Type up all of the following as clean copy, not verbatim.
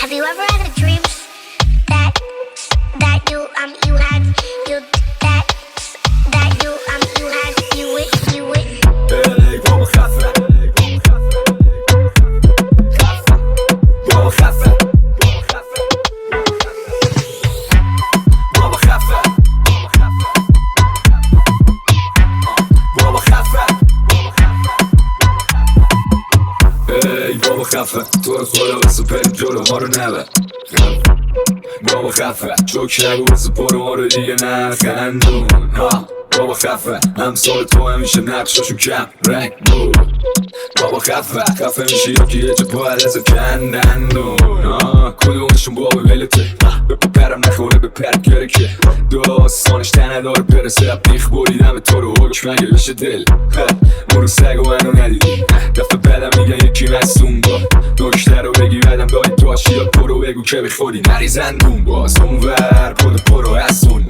Have you ever had a dream that you had you that you had you with Ey بابا خفه بابا خفه بابا خفه بابا خفه ای بابا خفه تو رو خدا واسه بریم جلو ما رو نبر بابا خفه چوک نگو واسه برو ما رو دیگه نخندون بابا خفه همسال تو همیشه نقشاشون کم رنگ بود بابا خفه میشه یا که یه جا باید از کندندون کدومشون بابا ولته به پرم نخوره به پرگره که داستانش تنه داره برسه بیخ بریدم تو رو حکم اگه بشه دل اون رو سگ و منو ندیدی دفعه بعدم میگن یکی مستون با نکته رو بگی بعدم دایی داشتی یا برو بگو که بخوری نریزندون باز اونور پود برو هستون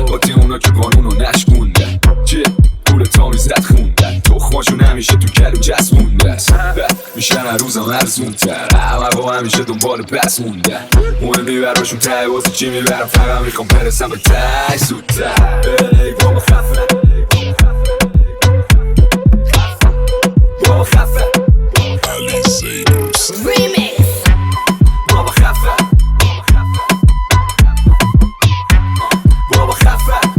با تی اونا که قانونو نشکوندن چه پول تامیزت خوندن تخماشون همیشه تو کلو جست مونده میشن هر روزم ارزونتر همه با همیشه دنبال بس موندن مهم میبراشون ته واسه چی میبرم فقط میخوام برسم به ته زودتر ای بابا خفه بابا خفه Remix بابا خفه بابا خفه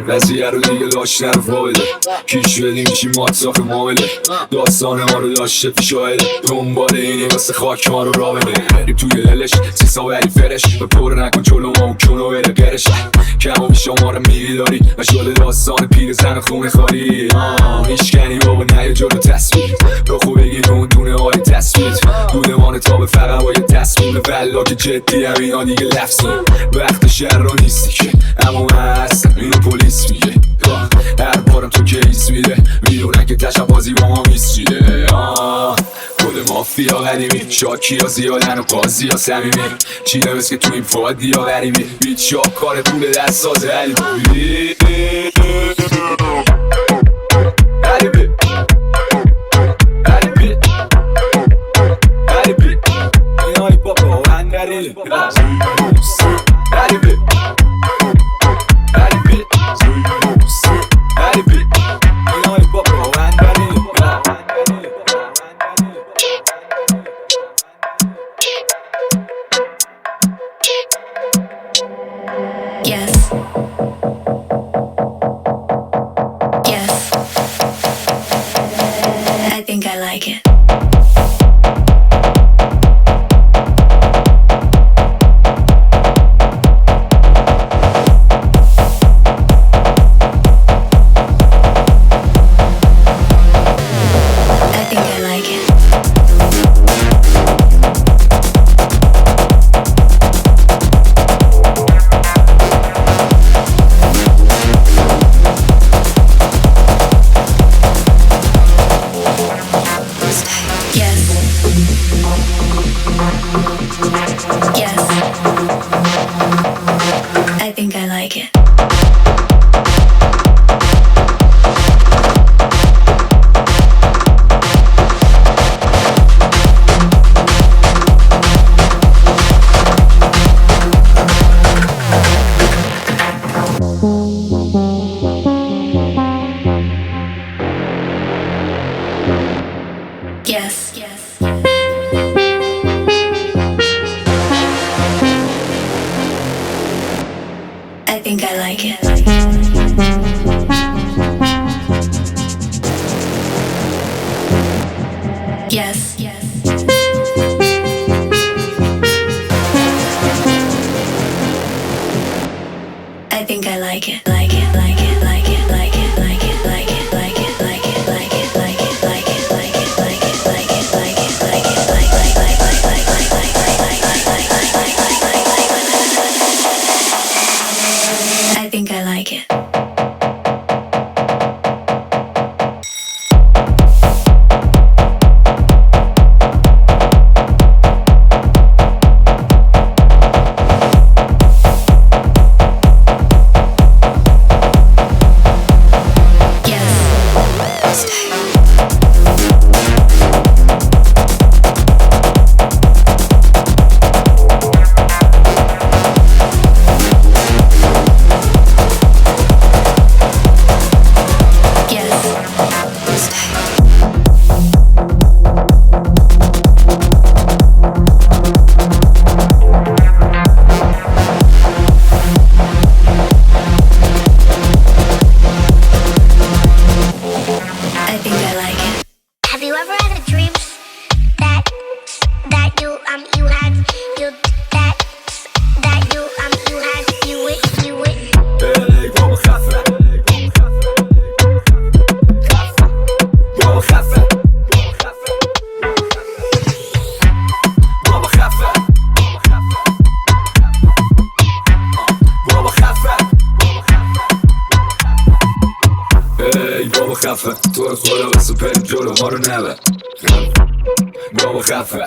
قضیه رو دیگه لاش نرو فایده کیش بدی میشی ماتساخ معامله داستان ما رو داشته پی شاهده دنبال اینی واسه خاک ما رو را بده بریم توی دلش سیسا ولی فرش به پر نکن چلو ما اون کنو بره گرش کم و بیش ما رو میری داری و شده داستان پیر زن خونه خالی میشکنی بابا نیا جلو تصویر رو خوب بگی دونه حالی تصویر دودمان تا به فقط با یه تصمیم بلا که جدی هم اینا دیگه لفظیم وقت شهر رو نیستی که اما من هستم اینو پلیس میگه هر بارم تو کیس میده میدونن که تشبازی با ما میسیده کل مافیا قدیمی شاکی ها زیادن و قاضی ها سمیمی چیده بس که تو این فادی ها غریبی هیچ شاکار پول دست سازه علیبی علیبی علیبی علیبی این های بابا هنگری علیبی Yes Yes I think I like it Yes. I think I like it. Yes. I think I like it. Like it. Like it. Like it. Like it. Like it. Like it. Like it. Like it. Like it. Like it. Like it. Like it. Like it. Like it. Like it. Like it. Like I think I like it. ما رو نبر بابا خفه